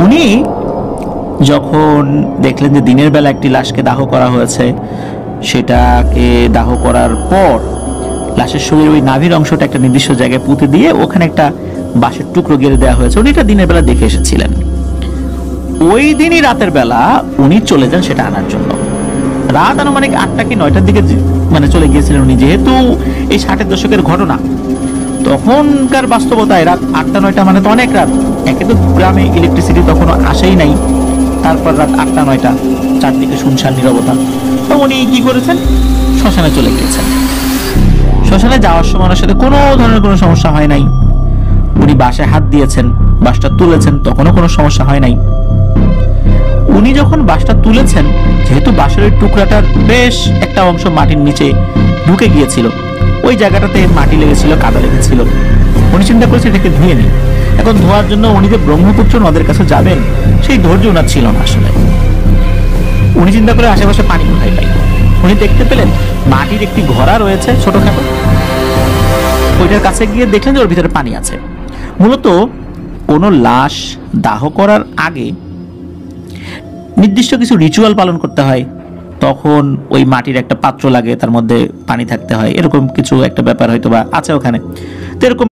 উনি যখন দেখলেন যে দিনের বেলা একটি লাশকে দাহ করা হয়েছে, সেটাকে দাহ করার পর লাশের শরীরে ওই নাভির অংশটা একটা নির্দিষ্ট জায়গায় পুঁতে দিয়ে ওখানে একটা বাঁশের টুকরো গেড়ে দেওয়া হয়েছে, উনি এটা দিনের বেলা দেখে এসেছিলেন। ওই দিনই রাতের বেলা উনি চলে যান সেটা আনার জন্য। রাত আনুমানিক 8টা কি 9টার দিকে চলে গিয়েছিলেন উনি। যেহেতু এই 60-এর দশকের ঘটনা, তখনকার বাস্তবতায় রাত 8টা-9টা মানে তো অনেক রাত। একে তো গ্রামে ইলেকট্রিসিটি তখনও আসেই নাই, তারপর রাত 8টা-9টা, চারদিকে শুনশান নীরবতা। তো উনি কি করেছেন, শ্মশানে চলে গিয়েছেন। শ্মশানে যাওয়ার সময় ওনার সাথে কোনো ধরনের কোনো সমস্যা হয় নাই। উনি বাসায় হাত দিয়েছেন, বাসটা তুলেছেন, তখনও কোনো সমস্যা হয় নাই। উনি যখন বাসটা তুলেছেন, যেহেতু বাঁশের ওই টুকরাটার বেশ একটা অংশ মাটির নিচে ঢুকে গিয়েছিল, ওই জায়গাটাতে মাটি লেগেছিল, কাদা লেগেছিল, উনি চিন্তা করেছেন এটাকে ধুয়ে নিই। এখন ধোয়ার জন্য উনি যে ব্রহ্মপুত্র নদের কাছে যাবেন সেই ধৈর্য ওনার ছিল না আসলে। উনি চিন্তা করে আশেপাশে পানি কোথায় পাই। উনি দেখতে পেলেন মাটির একটি ঘড়া রয়েছে ছোটখাটো, ওইটার কাছে গিয়ে দেখলেন যে ওর ভিতরে পানি আছে। মূলত কোনো লাশ দাহ করার আগে নির্দিষ্ট কিছু রিচুয়াল পালন করতে হয়, তখন ওই মাটির একটা পাত্র লাগে, তার মধ্যে পানি থাকতে হয়, এরকম কিছু একটা ব্যাপার হয়তো বা আছে ওখানে। তো এরকম